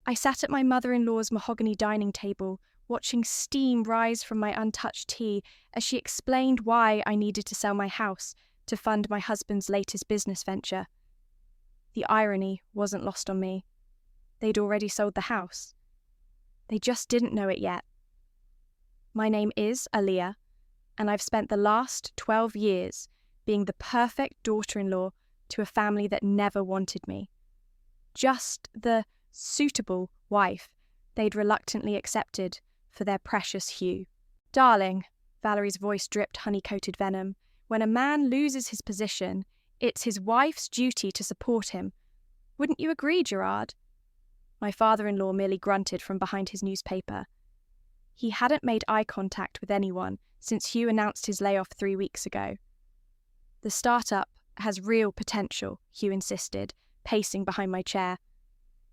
I sat at my mother-in-law's mahogany dining table, watching steam rise from my untouched tea as she explained why I needed to sell my house to fund my husband's latest business venture. The irony wasn't lost on me. They'd already sold the house. They just didn't know it yet. My name is Aaliyah, and I've spent the last 12 years being the perfect daughter-in-law to a family that never wanted me. Just the suitable wife they'd reluctantly accepted for their precious Hugh. Darling, Valerie's voice dripped honey-coated venom, when a man loses his position, it's his wife's duty to support him. Wouldn't you agree, Gerard? My father-in-law merely grunted from behind his newspaper. He hadn't made eye contact with anyone since Hugh announced his layoff 3 weeks ago. The startup has real potential, Hugh insisted, pacing behind my chair.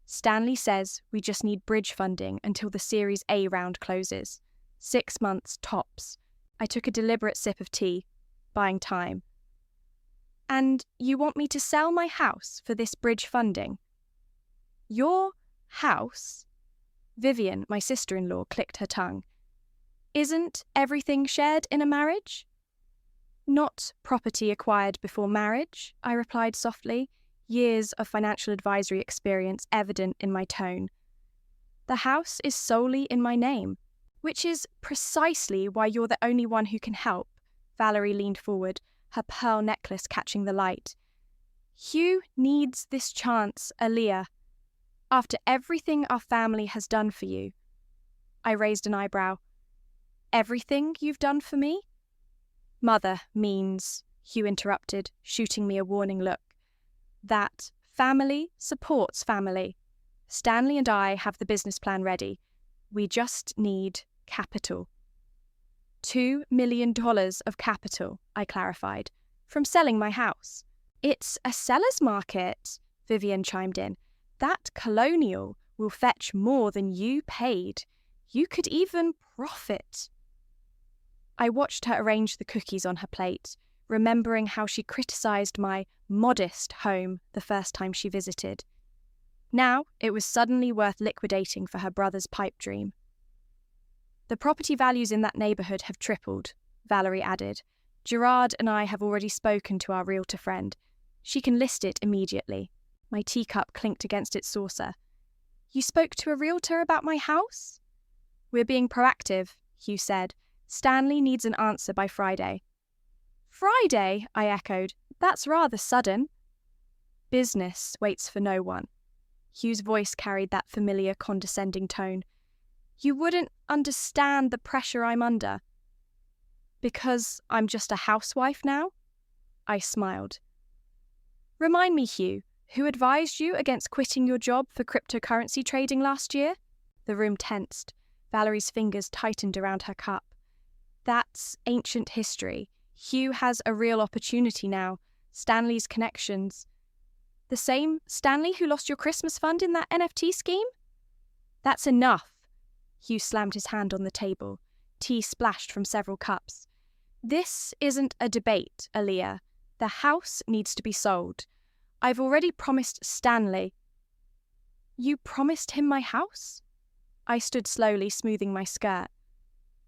Stanley says we just need bridge funding until the Series A round closes. 6 months tops. I took a deliberate sip of tea, buying time. And you want me to sell my house for this bridge funding? Your house? Vivian, my sister-in-law, clicked her tongue. Isn't everything shared in a marriage? Not property acquired before marriage, I replied softly, years of financial advisory experience evident in my tone. The house is solely in my name, which is precisely why you're the only one who can help. Valerie leaned forward, her pearl necklace catching the light. Hugh needs this chance, Aaliyah. After everything our family has done for you. I raised an eyebrow. Everything you've done for me? Mother means, Hugh interrupted, shooting me a warning look, that family supports family. Stanley and I have the business plan ready. We just need capital. $2 million of capital, I clarified, from selling my house. It's a seller's market, Vivian chimed in. That colonial will fetch more than you paid. You could even profit. I watched her arrange the cookies on her plate, remembering how she criticised my modest home the first time she visited. Now it was suddenly worth liquidating for her brother's pipe dream. The property values in that neighbourhood have tripled, Valerie added. Gerard and I have already spoken to our realtor friend. She can list it immediately. My teacup clinked against its saucer. You spoke to a realtor about my house? We're being proactive, Hugh said. Stanley needs an answer by Friday. Friday, I echoed. That's rather sudden. Business waits for no one. Hugh's voice carried that familiar condescending tone. You wouldn't understand the pressure I'm under. Because I'm just a housewife now? I smiled. Remind me, Hugh, who advised you against quitting your job for cryptocurrency trading last year? The room tensed. Valerie's fingers tightened around her cup. That's ancient history. Hugh has a real opportunity now. Stanley's connections. The same Stanley who lost your Christmas fund in that NFT scheme? That's enough. Hugh slammed his hand on the table. Tea splashed from several cups. This isn't a debate, Aaliyah. The house needs to be sold. I've already promised Stanley. You promised him my house? I stood slowly, smoothing my skirt.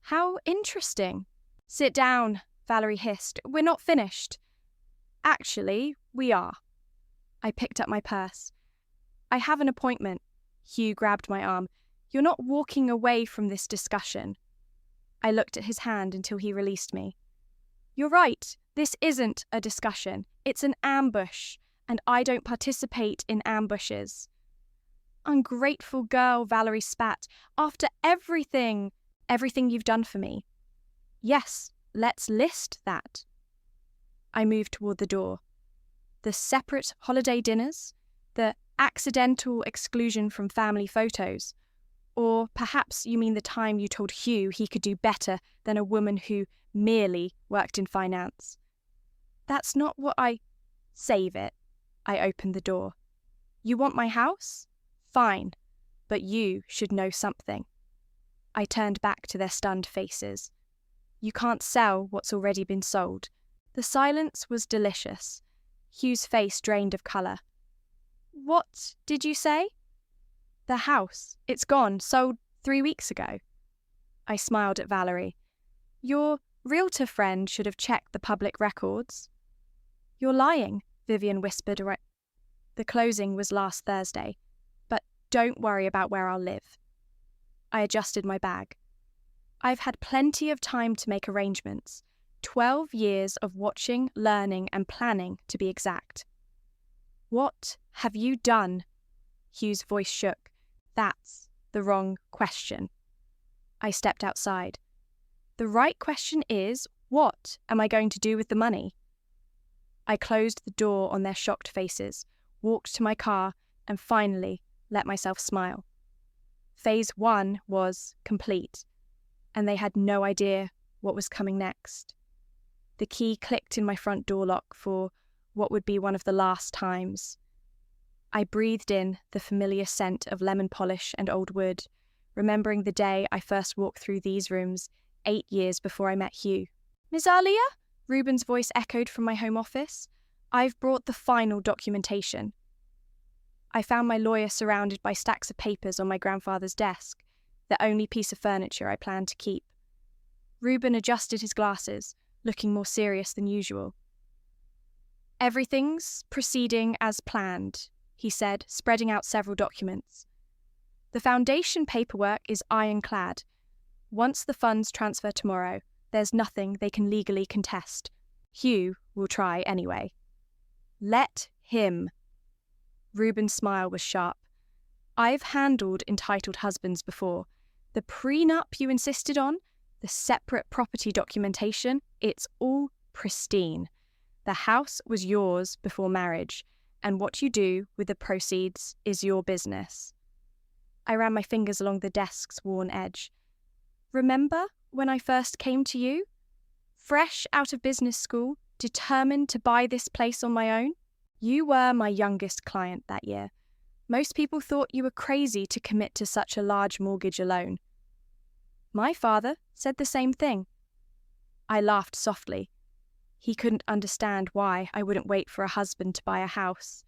How interesting. Sit down, Valerie hissed. We're not finished. Actually, we are. I picked up my purse. I have an appointment. Hugh grabbed my arm. You're not walking away from this discussion. I looked at his hand until he released me. You're right. This isn't a discussion. It's an ambush, and I don't participate in ambushes. Ungrateful girl, Valerie spat. After everything you've done for me. Yes, let's list that. I moved toward the door. The separate holiday dinners, the accidental exclusion from family photos, or perhaps you mean the time you told Hugh he could do better than a woman who merely worked in finance. That's not what I... Save it. I opened the door. You want my house? Fine, but you should know something. I turned back to their stunned faces. You can't sell what's already been sold. The silence was delicious. Hugh's face drained of colour. What did you say? The house. It's gone. Sold 3 weeks ago. I smiled at Valerie. Your realtor friend should have checked the public records. You're lying, Vivian whispered. The closing was last Thursday, but don't worry about where I'll live. I adjusted my bag. I've had plenty of time to make arrangements. 12 years of watching, learning, and planning, to be exact. What have you done? Hugh's voice shook. That's the wrong question. I stepped outside. The right question is, what am I going to do with the money? I closed the door on their shocked faces, walked to my car, and finally let myself smile. Phase 1 was complete, and they had no idea what was coming next. The key clicked in my front door lock for what would be one of the last times. I breathed in the familiar scent of lemon polish and old wood, remembering the day I first walked through these rooms 8 years before I met Hugh. Miss Alia? Reuben's voice echoed from my home office. I've brought the final documentation. I found my lawyer surrounded by stacks of papers on my grandfather's desk, the only piece of furniture I planned to keep. Reuben adjusted his glasses, looking more serious than usual. Everything's proceeding as planned, he said, spreading out several documents. The foundation paperwork is ironclad. Once the funds transfer tomorrow, there's nothing they can legally contest. Hugh will try anyway. Let him. Reuben's smile was sharp. I've handled entitled husbands before. The prenup you insisted on, the separate property documentation, it's all pristine. The house was yours before marriage, and what you do with the proceeds is your business. I ran my fingers along the desk's worn edge. Remember when I first came to you? Fresh out of business school, determined to buy this place on my own? You were my youngest client that year. Most people thought you were crazy to commit to such a large mortgage alone. My father said the same thing. I laughed softly. He couldn't understand why I wouldn't wait for a husband to buy a house.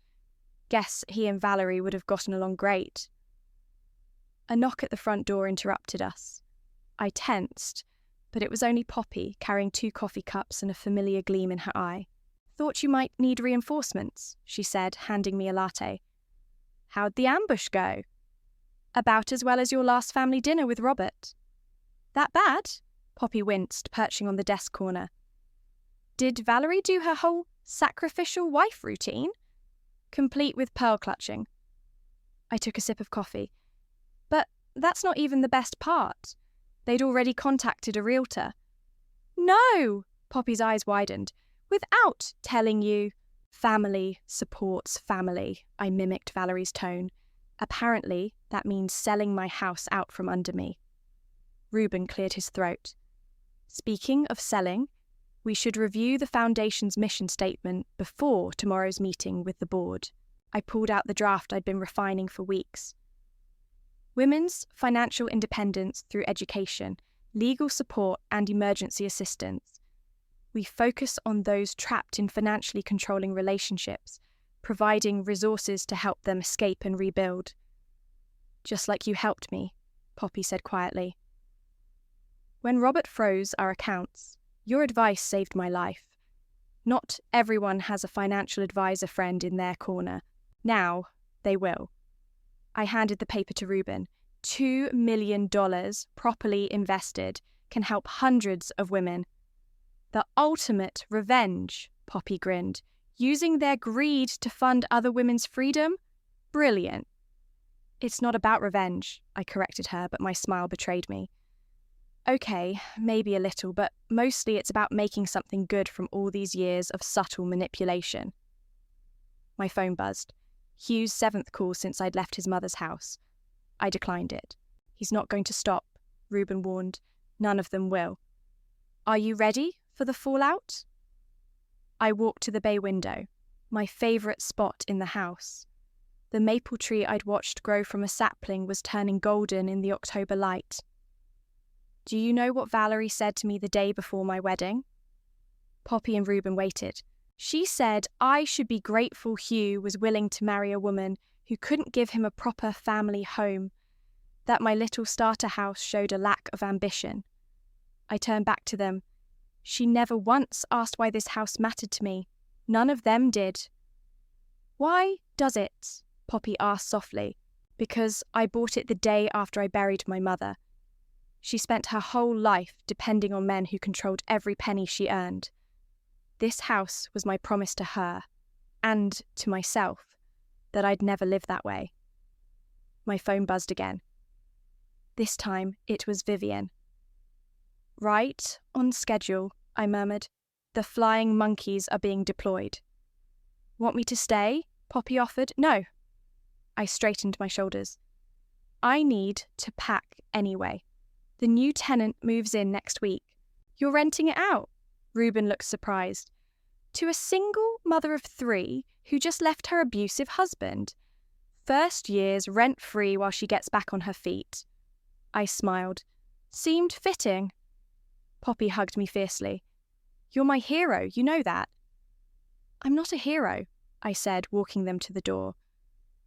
Guess he and Valerie would have gotten along great. A knock at the front door interrupted us. I tensed, but it was only Poppy, carrying 2 coffee cups and a familiar gleam in her eye. Thought you might need reinforcements, she said, handing me a latte. How'd the ambush go? About as well as your last family dinner with Robert. That bad? Poppy winced, perching on the desk corner. Did Valerie do her whole sacrificial wife routine? Complete with pearl clutching. I took a sip of coffee. But that's not even the best part. They'd already contacted a realtor. No! Poppy's eyes widened. Without telling you. Family supports family, I mimicked Valerie's tone. Apparently, that means selling my house out from under me. Reuben cleared his throat. Speaking of selling, we should review the Foundation's mission statement before tomorrow's meeting with the board. I pulled out the draft I'd been refining for weeks. Women's financial independence through education, legal support, and emergency assistance. We focus on those trapped in financially controlling relationships, providing resources to help them escape and rebuild. Just like you helped me, Poppy said quietly. When Robert froze our accounts, your advice saved my life. Not everyone has a financial advisor friend in their corner. Now, they will. I handed the paper to Reuben. $2 million properly invested can help hundreds of women. The ultimate revenge, Poppy grinned. Using their greed to fund other women's freedom? Brilliant. It's not about revenge, I corrected her, but my smile betrayed me. Okay, maybe a little, but mostly it's about making something good from all these years of subtle manipulation. My phone buzzed. Hugh's 7th call since I'd left his mother's house. I declined it. He's not going to stop, Reuben warned. None of them will. Are you ready for the fallout? I walked to the bay window, my favourite spot in the house. The maple tree I'd watched grow from a sapling was turning golden in the October light. Do you know what Valerie said to me the day before my wedding? Poppy and Reuben waited. She said I should be grateful Hugh was willing to marry a woman who couldn't give him a proper family home, that my little starter house showed a lack of ambition. I turned back to them. She never once asked why this house mattered to me. None of them did. Why does it? Poppy asked softly. Because I bought it the day after I buried my mother. She spent her whole life depending on men who controlled every penny she earned. This house was my promise to her, and to myself, that I'd never live that way. My phone buzzed again. This time it was Vivian. Right on schedule, I murmured. The flying monkeys are being deployed. Want me to stay? Poppy offered. No. I straightened my shoulders. I need to pack anyway. The new tenant moves in next week. You're renting it out? Reuben looked surprised. To a single mother of 3 who just left her abusive husband. First year's rent-free while she gets back on her feet. I smiled. Seemed fitting. Poppy hugged me fiercely. You're my hero, you know that. I'm not a hero, I said, walking them to the door.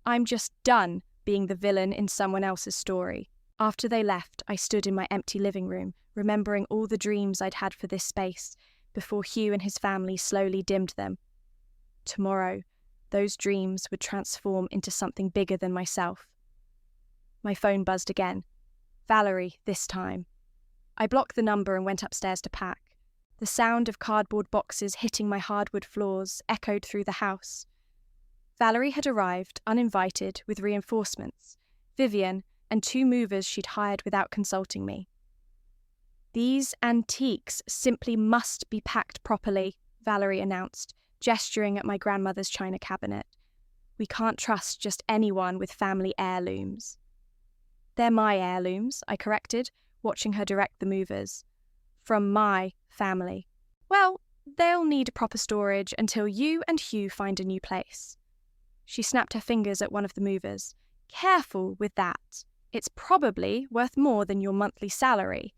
I'm just done being the villain in someone else's story. After they left, I stood in my empty living room, remembering all the dreams I'd had for this space, before Hugh and his family slowly dimmed them. Tomorrow, those dreams would transform into something bigger than myself. My phone buzzed again. Valerie, this time. I blocked the number and went upstairs to pack. The sound of cardboard boxes hitting my hardwood floors echoed through the house. Valerie had arrived, uninvited, with reinforcements, Vivian, and 2 movers she'd hired without consulting me. These antiques simply must be packed properly, Valerie announced, gesturing at my grandmother's china cabinet. We can't trust just anyone with family heirlooms. They're my heirlooms, I corrected, watching her direct the movers. From my family. Well, they'll need proper storage until you and Hugh find a new place. She snapped her fingers at one of the movers. Careful with that. It's probably worth more than your monthly salary.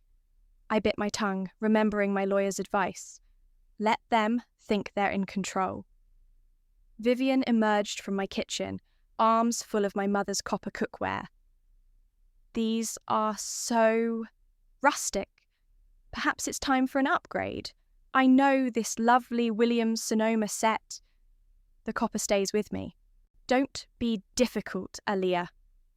I bit my tongue, remembering my lawyer's advice. Let them think they're in control. Vivian emerged from my kitchen, arms full of my mother's copper cookware. These are so rustic. Perhaps it's time for an upgrade. I know this lovely Williams-Sonoma set. The copper stays with me. Don't be difficult, Aaliyah,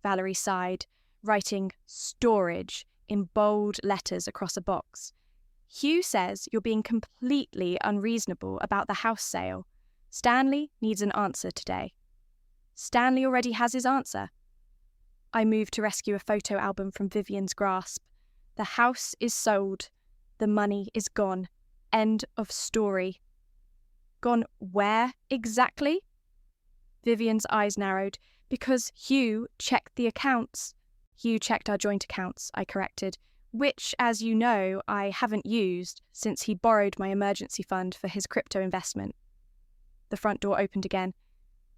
Valerie sighed, writing storage in bold letters across a box. Hugh says you're being completely unreasonable about the house sale. Stanley needs an answer today. Stanley already has his answer. I moved to rescue a photo album from Vivian's grasp. The house is sold. The money is gone. End of story. Gone where exactly? Vivian's eyes narrowed. Because Hugh checked the accounts. Hugh checked our joint accounts, I corrected, which, as you know, I haven't used since he borrowed my emergency fund for his crypto investment. The front door opened again.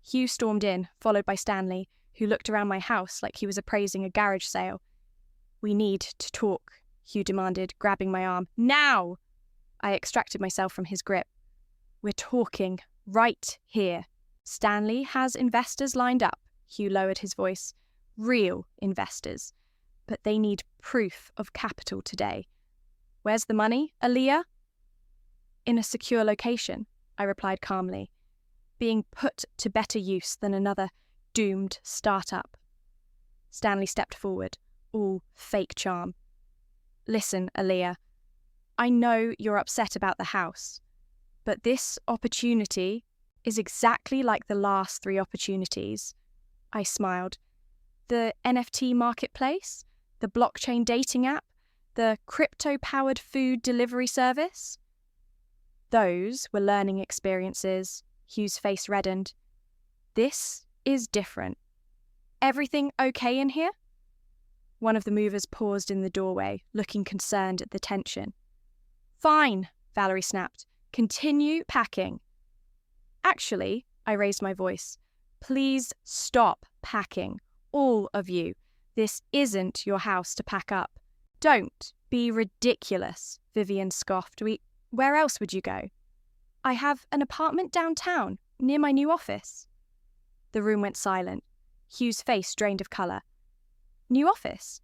Hugh stormed in, followed by Stanley, who looked around my house like he was appraising a garage sale. We need to talk, Hugh demanded, grabbing my arm. Now! I extracted myself from his grip. We're talking right here. Stanley has investors lined up, Hugh lowered his voice. Real investors. But they need proof of capital today. Where's the money, Aaliyah? In a secure location, I replied calmly, being put to better use than another doomed startup. Stanley stepped forward, all fake charm. Listen, Aaliyah, I know you're upset about the house, but this opportunity is exactly like the last 3 opportunities. I smiled. The NFT marketplace, the blockchain dating app, the crypto-powered food delivery service. Those were learning experiences. Hugh's face reddened. This is different. Everything okay in here? One of the movers paused in the doorway, looking concerned at the tension. Fine, Valerie snapped. Continue packing. Actually, I raised my voice. Please stop packing. All of you. This isn't your house to pack up. Don't be ridiculous, Vivian scoffed. Where else would you go? I have an apartment downtown, near my new office. The room went silent. Hugh's face drained of colour. New office?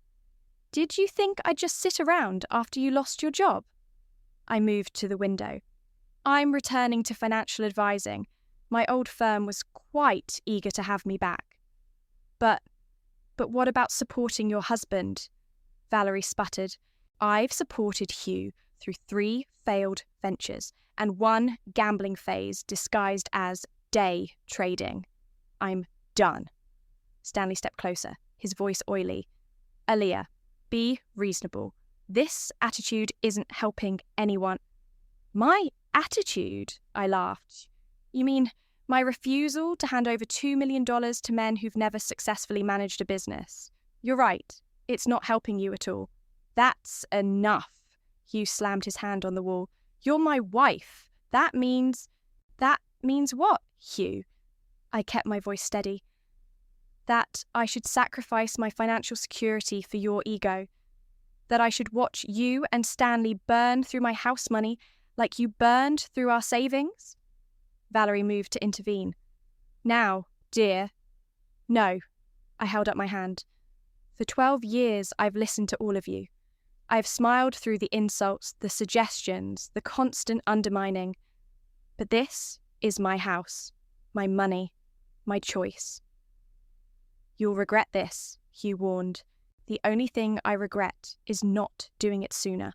Did you think I'd just sit around after you lost your job? I moved to the window. I'm returning to financial advising. My old firm was quite eager to have me back. But what about supporting your husband? Valerie sputtered. I've supported Hugh through 3 failed ventures and 1 gambling phase disguised as day trading. I'm done. Stanley stepped closer, his voice oily. Aaliyah, be reasonable. This attitude isn't helping anyone. My attitude? I laughed. You mean my refusal to hand over $2 million to men who've never successfully managed a business? You're right. It's not helping you at all. That's enough. Hugh slammed his hand on the wall. You're my wife. That means what, Hugh? I kept my voice steady. That I should sacrifice my financial security for your ego. That I should watch you and Stanley burn through my house money like you burned through our savings? Valerie moved to intervene. Now, dear. No. I held up my hand. For 12 years, I've listened to all of you. I've smiled through the insults, the suggestions, the constant undermining. But this is my house, my money, my choice. You'll regret this, Hugh warned. The only thing I regret is not doing it sooner.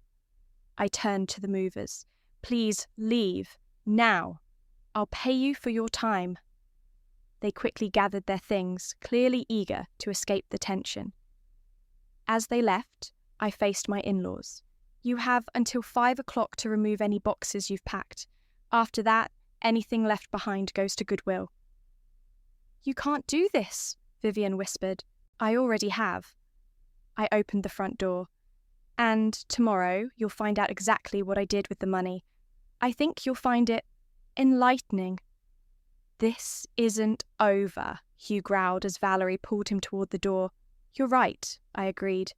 I turned to the movers. Please leave, now. I'll pay you for your time. They quickly gathered their things, clearly eager to escape the tension. As they left, I faced my in-laws. You have until 5 o'clock to remove any boxes you've packed. After that, anything left behind goes to Goodwill. You can't do this, Vivian whispered. I already have. I opened the front door. And tomorrow you'll find out exactly what I did with the money. I think you'll find it enlightening. This isn't over, Hugh growled as Valerie pulled him toward the door. You're right, I agreed.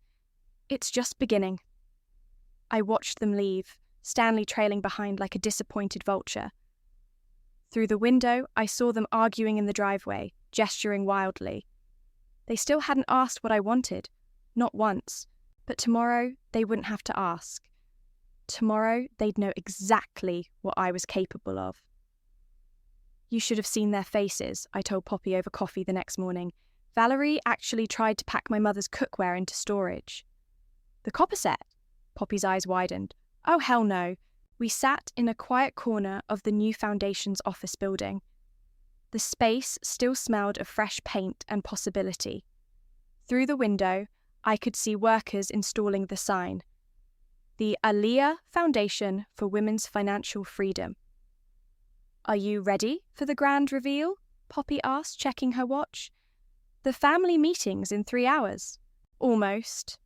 It's just beginning. I watched them leave, Stanley trailing behind like a disappointed vulture. Through the window, I saw them arguing in the driveway, gesturing wildly. They still hadn't asked what I wanted, not once, but tomorrow they wouldn't have to ask. Tomorrow they'd know exactly what I was capable of. You should have seen their faces, I told Poppy over coffee the next morning. Valerie actually tried to pack my mother's cookware into storage. The copper set? Poppy's eyes widened. Oh, hell no. We sat in a quiet corner of the new foundation's office building. The space still smelled of fresh paint and possibility. Through the window, I could see workers installing the sign. The Aaliyah Foundation for Women's Financial Freedom. Are you ready for the grand reveal? Poppy asked, checking her watch. The family meeting's in 3 hours. Almost.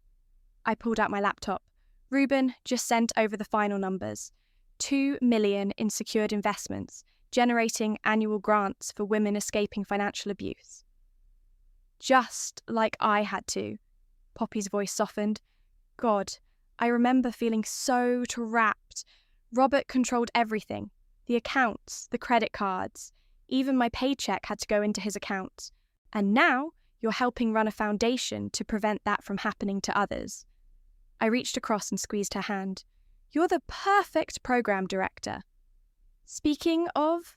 I pulled out my laptop. Ruben just sent over the final numbers. 2 million in secured investments, generating annual grants for women escaping financial abuse. Just like I had to. Poppy's voice softened. God, I remember feeling so trapped. Robert controlled everything. The accounts, the credit cards. Even my paycheck had to go into his account. And now you're helping run a foundation to prevent that from happening to others. I reached across and squeezed her hand. You're the perfect program director. Speaking of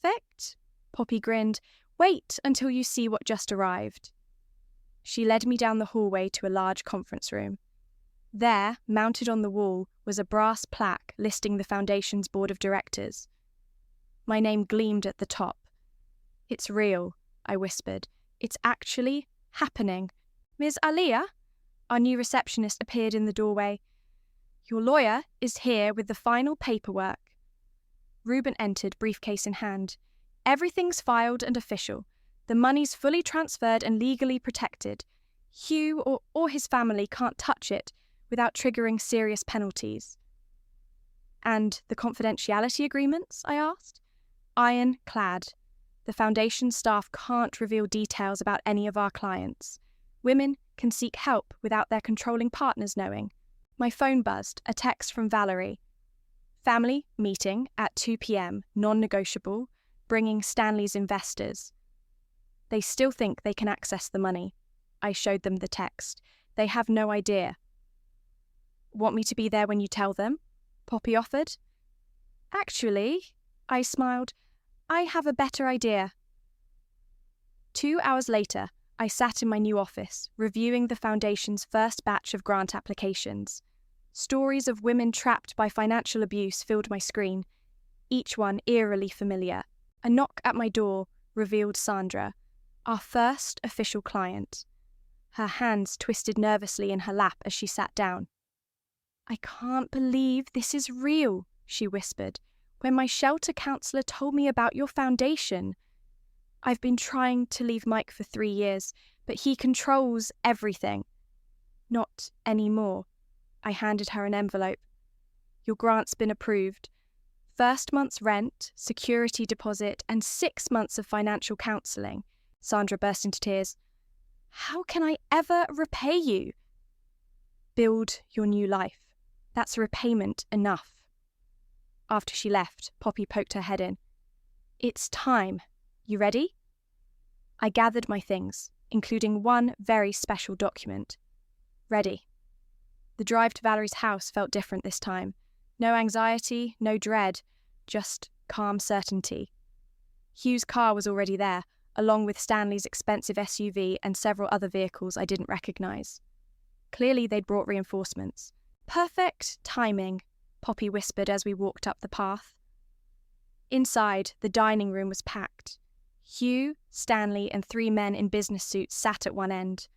perfect, Poppy grinned. Wait until you see what just arrived. She led me down the hallway to a large conference room. There, mounted on the wall, was a brass plaque listing the foundation's board of directors. My name gleamed at the top. It's real, I whispered. It's actually happening. Ms. Aaliyah? Our new receptionist appeared in the doorway. Your lawyer is here with the final paperwork. Ruben entered, briefcase in hand. Everything's filed and official. The money's fully transferred and legally protected. Hugh or his family can't touch it without triggering serious penalties. And the confidentiality agreements? I asked. Ironclad. The foundation staff can't reveal details about any of our clients. Women can seek help without their controlling partners knowing. My phone buzzed, a text from Valerie. Family meeting at 2 p.m, non-negotiable, bringing Stanley's investors. They still think they can access the money. I showed them the text. They have no idea. Want me to be there when you tell them? Poppy offered. Actually, I smiled, I have a better idea. 2 hours later, I sat in my new office, reviewing the Foundation's first batch of grant applications. Stories of women trapped by financial abuse filled my screen, each one eerily familiar. A knock at my door revealed Sandra, our first official client. Her hands twisted nervously in her lap as she sat down. I can't believe this is real, she whispered, when my shelter counselor told me about your foundation. I've been trying to leave Mike for 3 years, but he controls everything. Not anymore. I handed her an envelope. Your grant's been approved. First month's rent, security deposit, and 6 months of financial counselling. Sandra burst into tears. How can I ever repay you? Build your new life. That's repayment enough. After she left, Poppy poked her head in. It's time. You ready? I gathered my things, including one very special document. Ready. The drive to Valerie's house felt different this time. No anxiety, no dread, just calm certainty. Hugh's car was already there, along with Stanley's expensive SUV and several other vehicles I didn't recognise. Clearly they'd brought reinforcements. Perfect timing, Poppy whispered as we walked up the path. Inside, the dining room was packed. Hugh, Stanley, and 3 men in business suits sat at one end.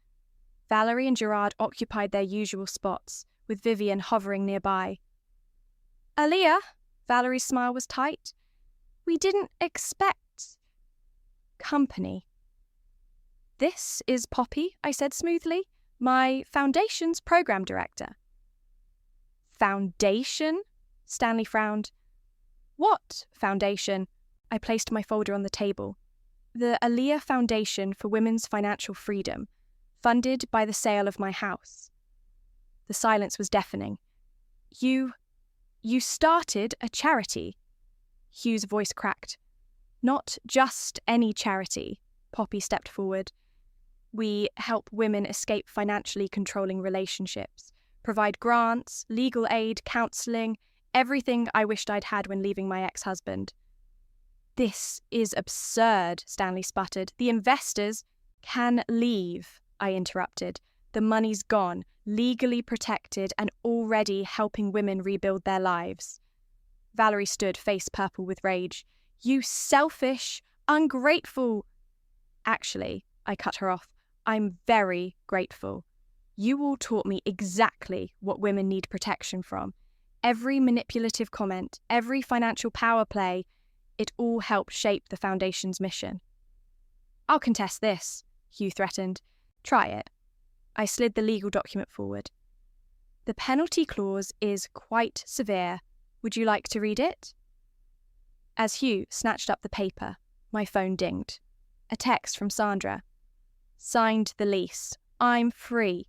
Valerie and Gerard occupied their usual spots, with Vivian hovering nearby. Aaliyah, Valerie's smile was tight. We didn't expect company. This is Poppy, I said smoothly, my Foundation's program director. Foundation? Stanley frowned. What foundation? I placed my folder on the table. The Aaliyah Foundation for Women's Financial Freedom, funded by the sale of my house. The silence was deafening. You started a charity. Hugh's voice cracked. Not just any charity. Poppy stepped forward. We help women escape financially controlling relationships, provide grants, legal aid, counselling, everything I wished I'd had when leaving my ex-husband. This is absurd, Stanley sputtered. The investors can leave, I interrupted. The money's gone, legally protected and already helping women rebuild their lives. Valerie stood, face purple with rage. You selfish, ungrateful. Actually, I cut her off. I'm very grateful. You all taught me exactly what women need protection from. Every manipulative comment, every financial power play, it all helped shape the Foundation's mission. I'll contest this, Hugh threatened. Try it. I slid the legal document forward. The penalty clause is quite severe. Would you like to read it? As Hugh snatched up the paper, my phone dinged. A text from Sandra. Signed the lease. I'm free.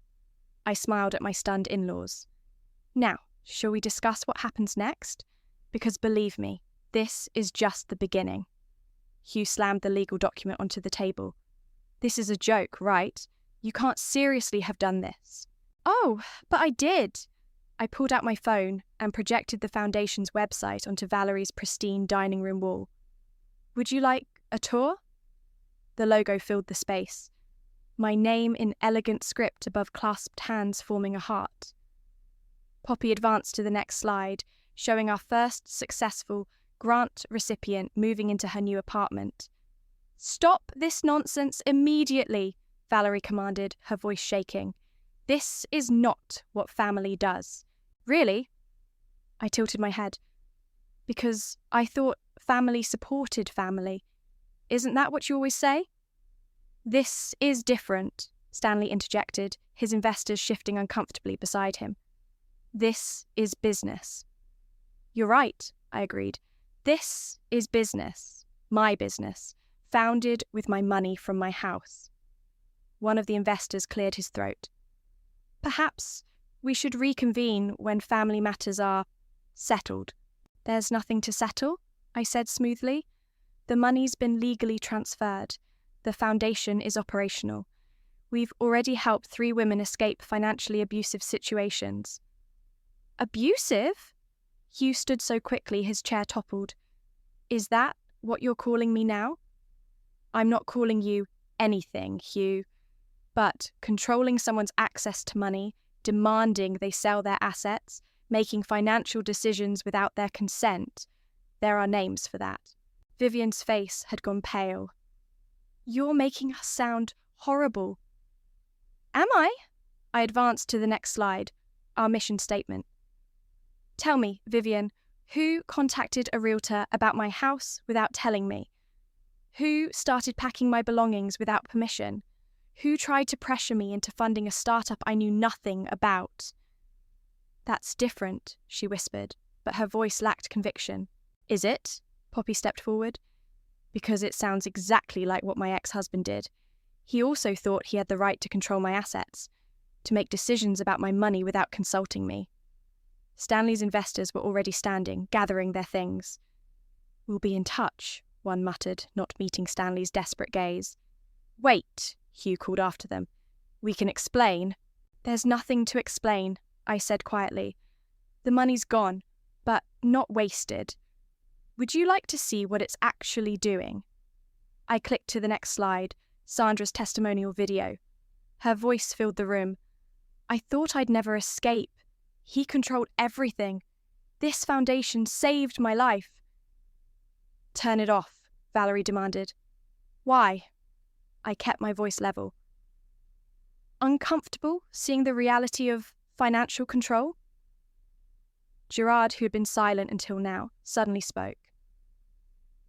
I smiled at my stunned in-laws. Now, shall we discuss what happens next? Because believe me, this is just the beginning. Hugh slammed the legal document onto the table. This is a joke, right? You can't seriously have done this. Oh, but I did. I pulled out my phone and projected the Foundation's website onto Valerie's pristine dining room wall. Would you like a tour? The logo filled the space. My name in elegant script above clasped hands forming a heart. Poppy advanced to the next slide, showing our first successful grant recipient moving into her new apartment. Stop this nonsense immediately, Valerie commanded, her voice shaking. This is not what family does. Really? I tilted my head. Because I thought family supported family. Isn't that what you always say? This is different, Stanley interjected, his investors shifting uncomfortably beside him. This is business. You're right, I agreed. This is business, my business, founded with my money from my house. One of the investors cleared his throat. Perhaps we should reconvene when family matters are settled. There's nothing to settle, I said smoothly. The money's been legally transferred. The foundation is operational. We've already helped 3 women escape financially abusive situations. Abusive? Hugh stood so quickly his chair toppled. Is that what you're calling me now? I'm not calling you anything, Hugh. But controlling someone's access to money, demanding they sell their assets, making financial decisions without their consent, there are names for that. Vivian's face had gone pale. You're making us sound horrible. Am I? I advanced to the next slide, our mission statement. Tell me, Vivian, who contacted a realtor about my house without telling me? Who started packing my belongings without permission? Who tried to pressure me into funding a startup I knew nothing about? That's different, she whispered, but her voice lacked conviction. Is it? Poppy stepped forward. Because it sounds exactly like what my ex-husband did. He also thought he had the right to control my assets, to make decisions about my money without consulting me. Stanley's investors were already standing, gathering their things. We'll be in touch, one muttered, not meeting Stanley's desperate gaze. Wait, Hugh called after them. We can explain. There's nothing to explain, I said quietly. The money's gone, but not wasted. Would you like to see what it's actually doing? I clicked to the next slide, Sandra's testimonial video. Her voice filled the room. I thought I'd never escape. He controlled everything. This foundation saved my life. Turn it off, Valerie demanded. Why? I kept my voice level. Uncomfortable seeing the reality of financial control? Gerard, who had been silent until now, suddenly spoke.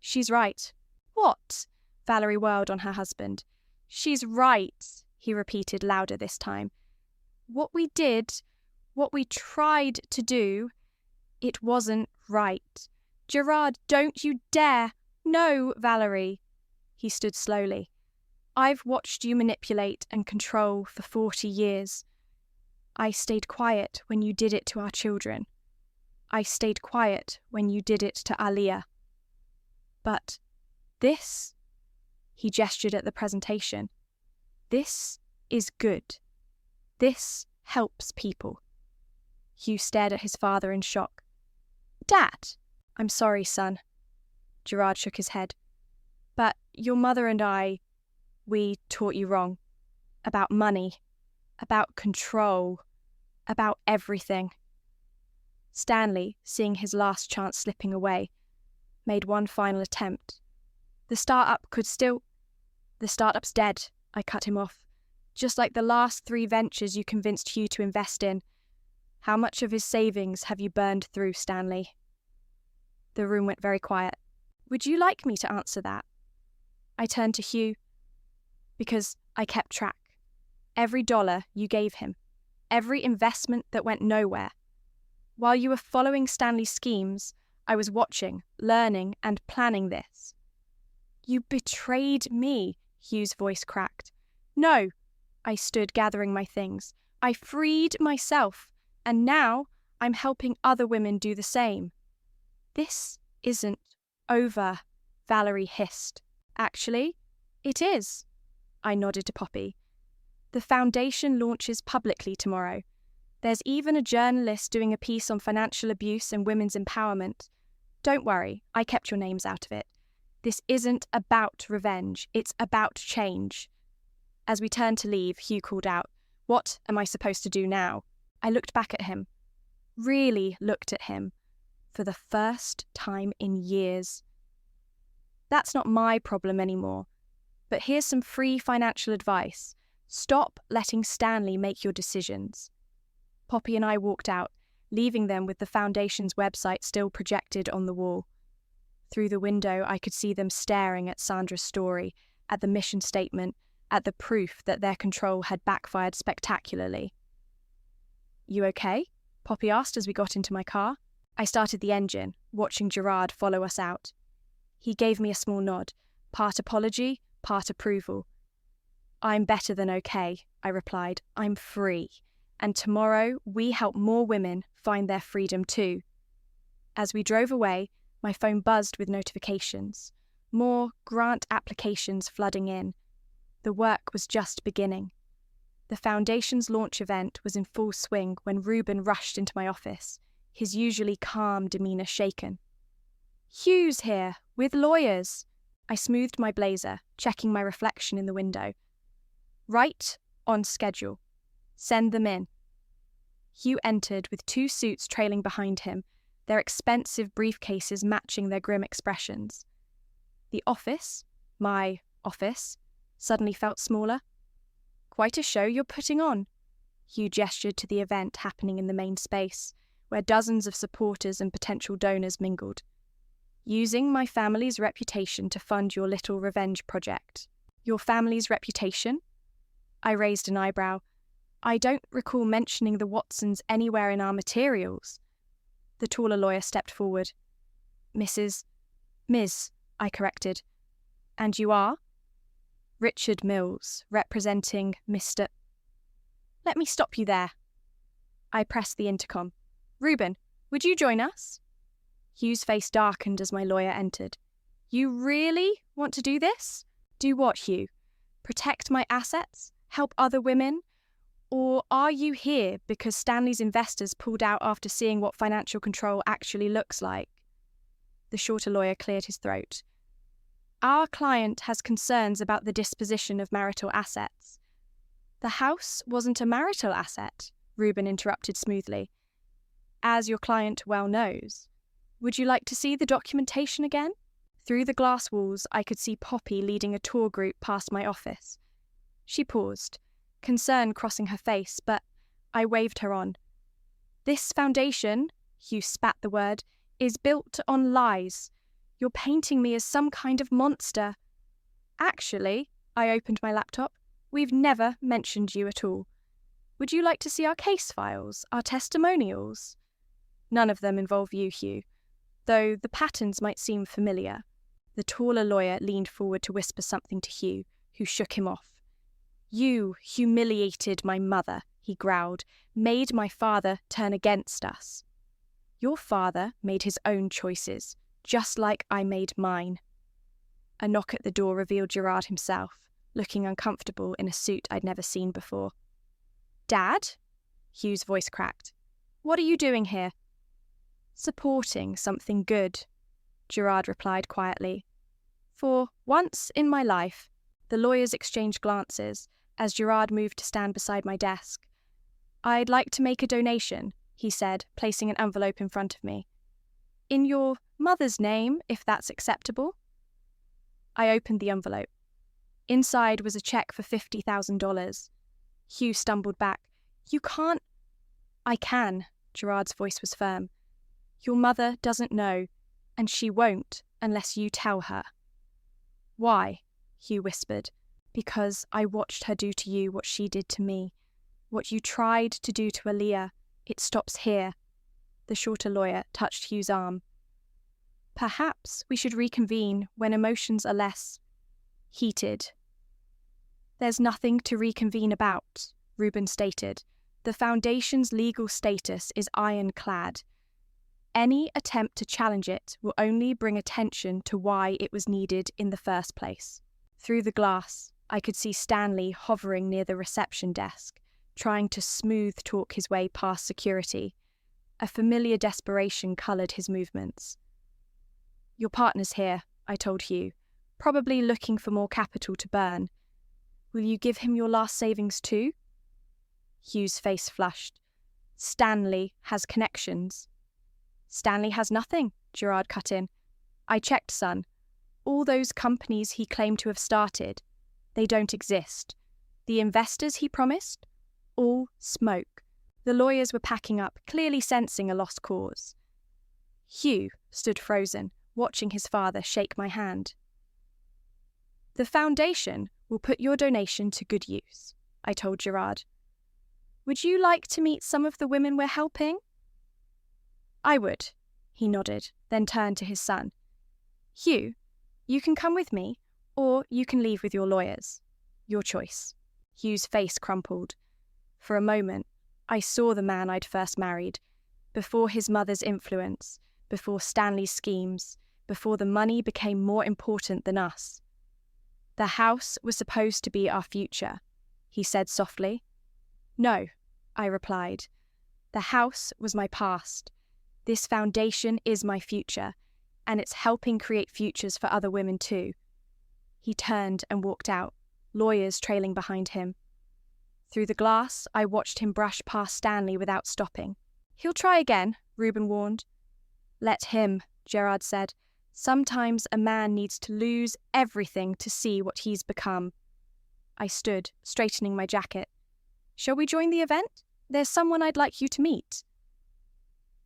She's right. What? Valerie whirled on her husband. She's right, he repeated louder this time. What we did, what we tried to do, it wasn't right. Gerard, don't you dare! No, Valerie. He stood slowly. I've watched you manipulate and control for 40 years. I stayed quiet when you did it to our children. I stayed quiet when you did it to Aliyah. But this, he gestured at the presentation, this is good. This helps people. Hugh stared at his father in shock. Dad! I'm sorry, son. Gerard shook his head. But your mother and I, we taught you wrong. About money. About control. About everything. Stanley, seeing his last chance slipping away, made one final attempt. The startup's dead, I cut him off. Just like the last 3 ventures you convinced Hugh to invest in. How much of his savings have you burned through, Stanley? The room went very quiet. Would you like me to answer that? I turned to Hugh. Because I kept track. Every dollar you gave him. Every investment that went nowhere. While you were following Stanley's schemes, I was watching, learning, and planning this. You betrayed me, Hugh's voice cracked. No, I stood gathering my things. I freed myself, and now I'm helping other women do the same. This isn't over, Valerie hissed. Actually, it is. I nodded to Poppy. The foundation launches publicly tomorrow. There's even a journalist doing a piece on financial abuse and women's empowerment. Don't worry, I kept your names out of it. This isn't about revenge, it's about change. As we turned to leave, Hugh called out, What am I supposed to do now? I looked back at him. Really looked at him. For the first time in years. That's not my problem anymore. But here's some free financial advice. Stop letting Stanley make your decisions. Poppy and I walked out, leaving them with the foundation's website still projected on the wall. Through the window, I could see them staring at Sandra's story, at the mission statement, at the proof that their control had backfired spectacularly. You okay? Poppy asked as we got into my car. I started the engine, watching Gerard follow us out. He gave me a small nod, part apology, part approval. I'm better than okay, I replied. I'm free. And tomorrow we help more women find their freedom too. As we drove away, my phone buzzed with notifications. More grant applications flooding in. The work was just beginning. The foundation's launch event was in full swing when Reuben rushed into my office, his usually calm demeanour shaken. "Hugh's here, with lawyers." I smoothed my blazer, checking my reflection in the window. "Right, on schedule. Send them in." Hugh entered with 2 suits trailing behind him, their expensive briefcases matching their grim expressions. The office, my office, suddenly felt smaller. "Quite a show you're putting on." Hugh gestured to the event happening in the main space, where dozens of supporters and potential donors mingled. "Using my family's reputation to fund your little revenge project." "Your family's reputation?" I raised an eyebrow. "I don't recall mentioning the Watsons anywhere in our materials." The taller lawyer stepped forward. "Ms., I corrected. "And you are?" "Richard Mills, representing Mr." "Let me stop you there." I pressed the intercom. "Reuben, would you join us?" Hugh's face darkened as my lawyer entered. "You really want to do this?" "Do what, Hugh? Protect my assets? Help other women? Or are you here because Stanley's investors pulled out after seeing what financial control actually looks like?" The shorter lawyer cleared his throat. "Our client has concerns about the disposition of marital assets." "The house wasn't a marital asset," Reuben interrupted smoothly. "As your client well knows. Would you like to see the documentation again?" Through the glass walls, I could see Poppy leading a tour group past my office. She paused, concern crossing her face, but I waved her on. "This foundation," Hugh spat the word, "is built on lies. You're painting me as some kind of monster." "Actually," I opened my laptop, "we've never mentioned you at all. Would you like to see our case files, our testimonials?" "None of them involve you, Hugh, though the patterns might seem familiar." The taller lawyer leaned forward to whisper something to Hugh, who shook him off. "You humiliated my mother," he growled, "made my father turn against us." "Your father made his own choices, just like I made mine." A knock at the door revealed Gerard himself, looking uncomfortable in a suit I'd never seen before. "Dad?" Hugh's voice cracked. "What are you doing here?" "Supporting something good," Gerard replied quietly. "For once in my life." The lawyers exchanged glances as Gerard moved to stand beside my desk. "I'd like to make a donation," he said, placing an envelope in front of me. "In your mother's name, if that's acceptable." I opened the envelope. Inside was a check for $50,000. Hugh stumbled back. "You can't." "I can," Gerard's voice was firm. "Your mother doesn't know, and she won't unless you tell her." "Why?" Hugh whispered. "Because I watched her do to you what she did to me. What you tried to do to Aaliyah, it stops here." The shorter lawyer touched Hugh's arm. "Perhaps we should reconvene when emotions are less heated." "There's nothing to reconvene about," Reuben stated. "The Foundation's legal status is ironclad. Any attempt to challenge it will only bring attention to why it was needed in the first place." Through the glass, I could see Stanley hovering near the reception desk, trying to smooth talk his way past security. A familiar desperation coloured his movements. "Your partner's here," I told Hugh, "probably looking for more capital to burn. Will you give him your last savings too?" Hugh's face flushed. "Stanley has connections." "Stanley has nothing," Gerard cut in. "I checked, son. All those companies he claimed to have started, they don't exist. The investors he promised, all smoke." The lawyers were packing up, clearly sensing a lost cause. Hugh stood frozen, watching his father shake my hand. "The Foundation will put your donation to good use," I told Gerard. "Would you like to meet some of the women we're helping?" "I would," he nodded, then turned to his son. "Hugh, you can come with me, or you can leave with your lawyers. Your choice." Hugh's face crumpled. For a moment, I saw the man I'd first married, before his mother's influence, before Stanley's schemes, before the money became more important than us. The house was supposed to be our future, he said softly. No, I replied. The house was my past. This foundation is my future, and it's helping create futures for other women too. He turned and walked out, lawyers trailing behind him. Through the glass, I watched him brush past Stanley without stopping. He'll try again, Reuben warned. Let him, Gerard said. Sometimes a man needs to lose everything to see what he's become. I stood, straightening my jacket. Shall we join the event? There's someone I'd like you to meet.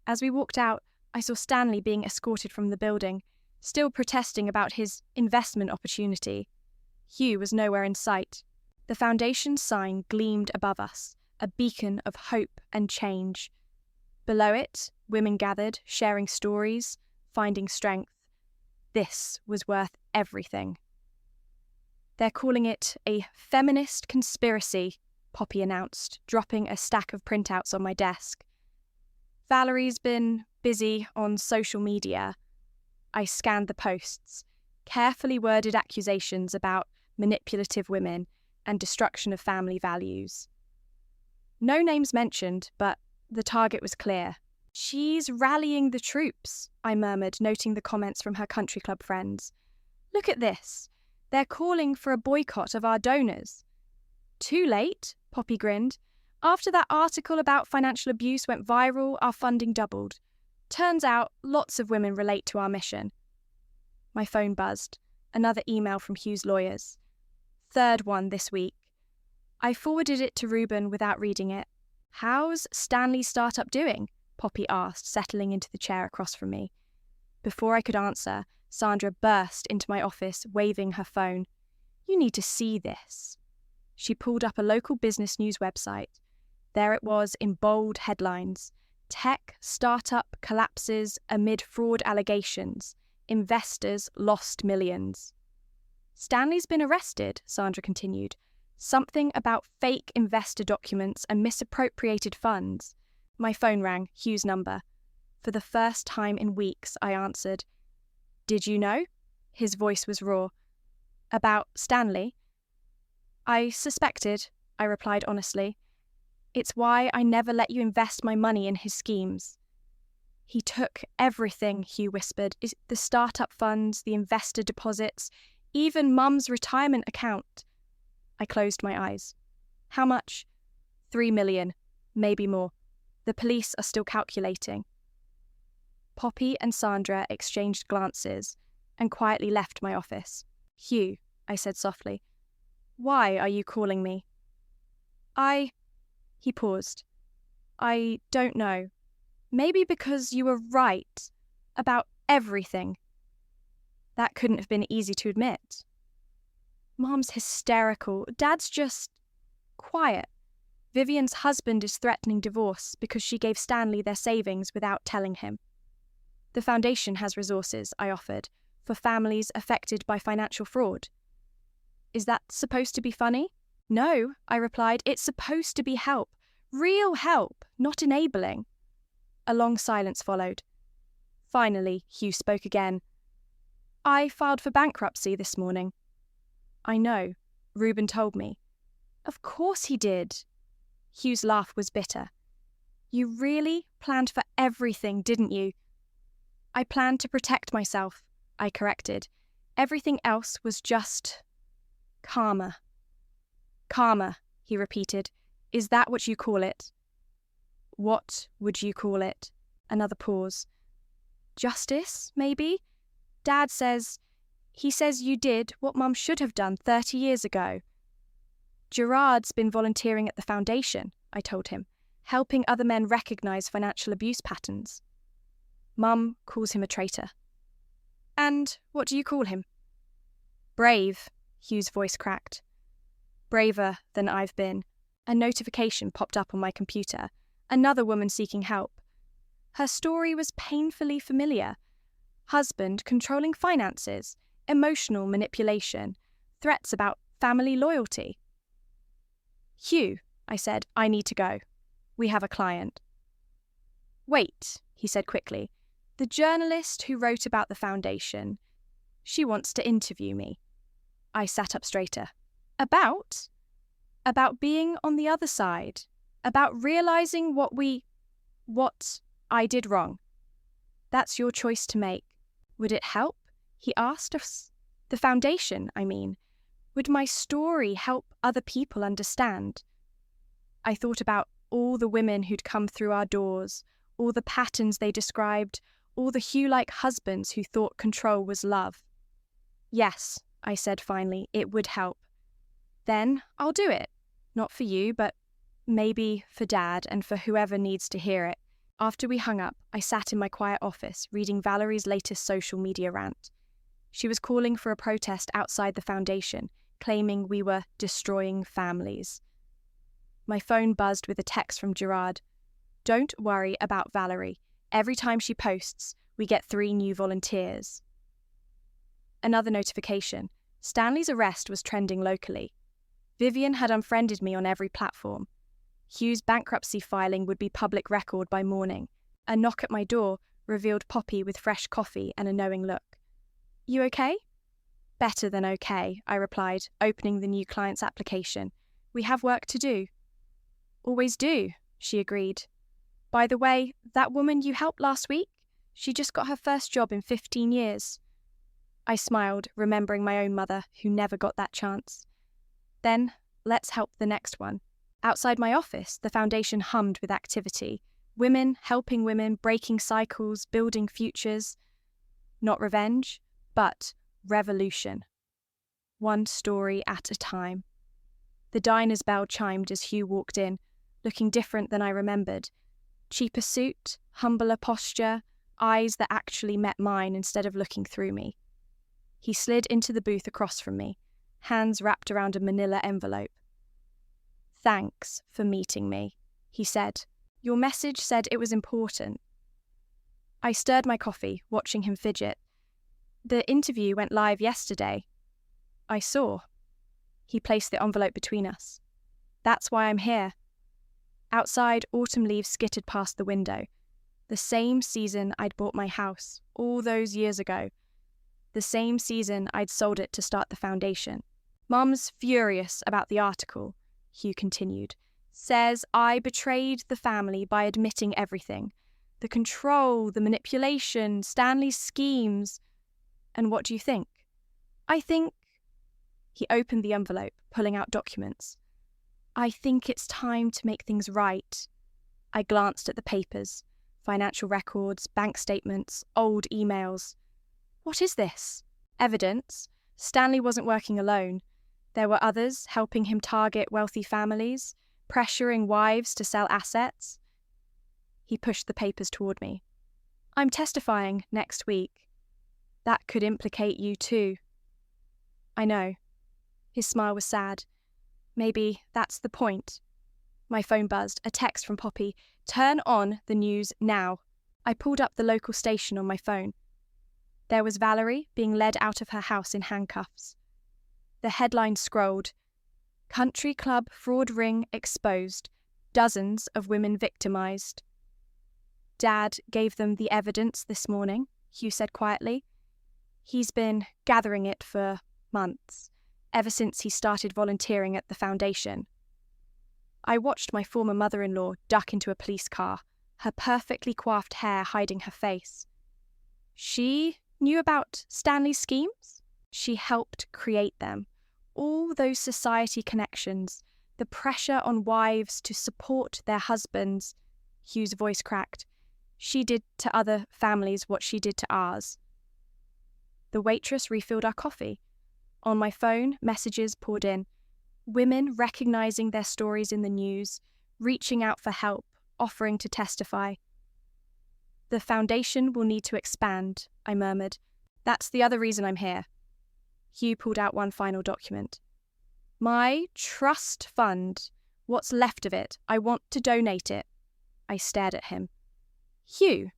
As we walked out, I saw Stanley being escorted from the building, still protesting about his investment opportunity. Hugh was nowhere in sight. The foundation sign gleamed above us, a beacon of hope and change. Below it, women gathered, sharing stories, finding strength. This was worth everything. They're calling it a feminist conspiracy, Poppy announced, dropping a stack of printouts on my desk. Valerie's been busy on social media. I scanned the posts, carefully worded accusations about manipulative women and destruction of family values. No names mentioned, but the target was clear. She's rallying the troops, I murmured, noting the comments from her country club friends. Look at this. They're calling for a boycott of our donors. Too late, Poppy grinned. After that article about financial abuse went viral, our funding doubled. Turns out lots of women relate to our mission. My phone buzzed. Another email from Hugh's lawyers. Third one this week. I forwarded it to Reuben without reading it. How's Stanley's startup doing? Poppy asked, settling into the chair across from me. Before I could answer, Sandra burst into my office, waving her phone. You need to see this. She pulled up a local business news website. There it was in bold headlines. Tech startup collapses amid fraud allegations. Investors lost millions. Stanley's been arrested, Sandra continued. Something about fake investor documents and misappropriated funds. My phone rang, Hugh's number. For the first time in weeks, I answered. Did you know? His voice was raw. About Stanley? I suspected, I replied honestly. It's why I never let you invest my money in his schemes. He took everything, Hugh whispered. The startup funds, the investor deposits, even Mum's retirement account. I closed my eyes. How much? 3 million, maybe more. The police are still calculating. Poppy and Sandra exchanged glances and quietly left my office. Hugh, I said softly, why are you calling me? He paused. I don't know. Maybe because you were right about everything. That couldn't have been easy to admit. Mom's hysterical. Dad's just quiet. Vivian's husband is threatening divorce because she gave Stanley their savings without telling him. The foundation has resources, I offered, for families affected by financial fraud. Is that supposed to be funny? No, I replied, it's supposed to be help. Real help, not enabling. A long silence followed. Finally, Hugh spoke again. I filed for bankruptcy this morning. I know, Reuben told me. Of course he did. Hugh's laugh was bitter. You really planned for everything, didn't you? I planned to protect myself, I corrected. Everything else was just karma. Karma, he repeated. Is that what you call it? What would you call it? Another pause. Justice, maybe? Dad says... He says you did what Mum should have done 30 years ago. Gerard's been volunteering at the foundation, I told him, helping other men recognise financial abuse patterns. Mum calls him a traitor. And what do you call him? Brave, Hugh's voice cracked. Braver than I've been. A notification popped up on my computer. Another woman seeking help. Her story was painfully familiar. Husband controlling finances, emotional manipulation, threats about family loyalty. Hugh, I said, I need to go. We have a client. Wait, he said quickly. The journalist who wrote about the foundation. She wants to interview me. I sat up straighter. About? About being on the other side. About realizing what I did wrong. That's your choice to make. Would it help? He asked us. The foundation, I mean. Would my story help other people understand? I thought about all the women who'd come through our doors, all the patterns they described, all the Hugh-like husbands who thought control was love. Yes, I said finally, it would help. Then I'll do it. Not for you, but maybe for Dad and for whoever needs to hear it. After we hung up, I sat in my quiet office, reading Valerie's latest social media rant. She was calling for a protest outside the foundation, claiming we were destroying families. My phone buzzed with a text from Gerard. Don't worry about Valerie. Every time she posts, we get 3 new volunteers. Another notification. Stanley's arrest was trending locally. Vivian had unfriended me on every platform. Hugh's bankruptcy filing would be public record by morning. A knock at my door revealed Poppy with fresh coffee and a knowing look. You okay? Better than okay, I replied, opening the new client's application. We have work to do. Always do, she agreed. By the way, that woman you helped last week, she just got her first job in 15 years. I smiled, remembering my own mother, who never got that chance. Then, let's help the next one. Outside my office, the foundation hummed with activity. Women helping women, breaking cycles, building futures. Not revenge, but revolution. One story at a time. The diner's bell chimed as Hugh walked in, looking different than I remembered. Cheaper suit, humbler posture, eyes that actually met mine instead of looking through me. He slid into the booth across from me, hands wrapped around a manila envelope. Thanks for meeting me, he said. Your message said it was important. I stirred my coffee, watching him fidget. The interview went live yesterday. I saw. He placed the envelope between us. That's why I'm here. Outside, autumn leaves skittered past the window. The same season I'd bought my house, all those years ago. The same season I'd sold it to start the foundation. Mum's furious about the article, Hugh continued. Says I betrayed the family by admitting everything. The control, the manipulation, Stanley's schemes. And what do you think? I think... He opened the envelope, pulling out documents. I think it's time to make things right. I glanced at the papers, financial records, bank statements, old emails. What is this? Evidence. Stanley wasn't working alone. There were others helping him target wealthy families, pressuring wives to sell assets. He pushed the papers toward me. I'm testifying next week. That could implicate you too. I know. His smile was sad. Maybe that's the point. My phone buzzed, a text from Poppy. Turn on the news now. I pulled up the local station on my phone. There was Valerie being led out of her house in handcuffs. The headline scrolled, Country Club fraud ring exposed. Dozens of women victimized. Dad gave them the evidence this morning, Hugh said quietly. He's been gathering it for months, ever since he started volunteering at the foundation. I watched my former mother-in-law duck into a police car, her perfectly coiffed hair hiding her face. She knew about Stanley's schemes? She helped create them. All those society connections, the pressure on wives to support their husbands. Hugh's voice cracked. She did to other families what she did to ours. The waitress refilled our coffee. On my phone, messages poured in. Women recognizing their stories in the news, reaching out for help, offering to testify. The foundation will need to expand, I murmured. That's the other reason I'm here. Hugh pulled out one final document. My trust fund. What's left of it. I want to donate it. I stared at him. Hugh,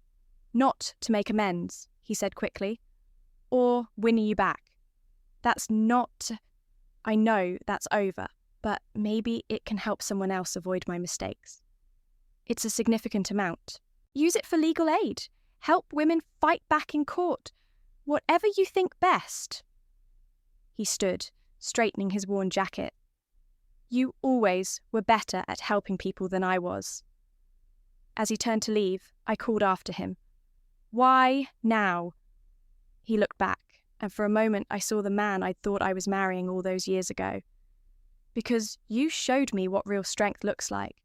not to make amends, he said quickly, or win you back. That's not... I know that's over, but maybe it can help someone else avoid my mistakes. It's a significant amount. Use it for legal aid. Help women fight back in court. Whatever you think best. He stood, straightening his worn jacket. You always were better at helping people than I was. As he turned to leave, I called after him. Why now? He looked back, and for a moment I saw the man I thought I was marrying all those years ago. Because you showed me what real strength looks like.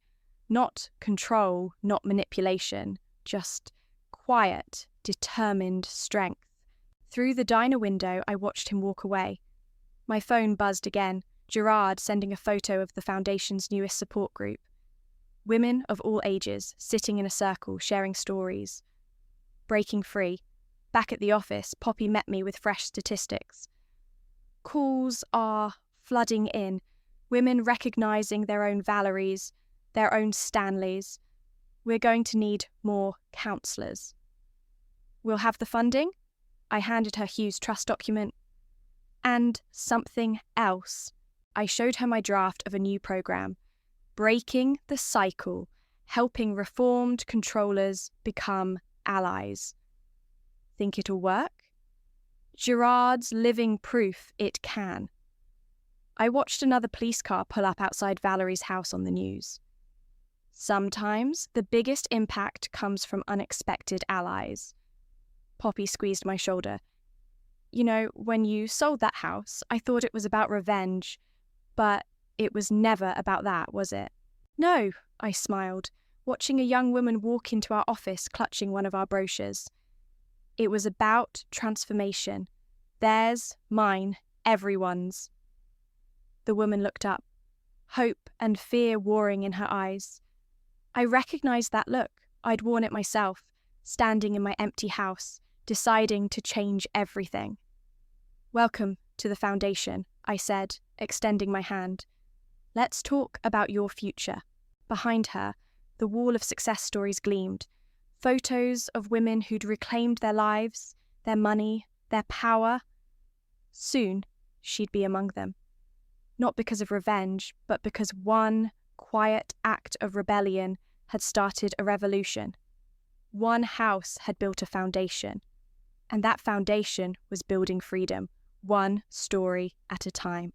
Not control, not manipulation, just quiet, determined strength. Through the diner window, I watched him walk away. My phone buzzed again, Gerard sending a photo of the Foundation's newest support group. Women of all ages, sitting in a circle, sharing stories. Breaking free. Back at the office, Poppy met me with fresh statistics. Calls are flooding in, women recognising their own Valeries, their own Stanleys. We're going to need more counsellors. We'll have the funding? I handed her Hugh's trust document. And something else. I showed her my draft of a new programme. Breaking the cycle, helping reformed controllers become allies. Think it'll work? Gerard's living proof it can. I watched another police car pull up outside Valerie's house on the news. Sometimes the biggest impact comes from unexpected allies. Poppy squeezed my shoulder. You know, when you sold that house, I thought it was about revenge, but it was never about that, was it? No, I smiled, watching a young woman walk into our office clutching one of our brochures. It was about transformation. Theirs, mine, everyone's. The woman looked up, hope and fear warring in her eyes. I recognized that look. I'd worn it myself, standing in my empty house, deciding to change everything. Welcome to the Foundation, I said, extending my hand. Let's talk about your future. Behind her, the wall of success stories gleamed. Photos of women who'd reclaimed their lives, their money, their power. Soon, she'd be among them. Not because of revenge, but because one quiet act of rebellion had started a revolution. One house had built a foundation, and that foundation was building freedom, one story at a time.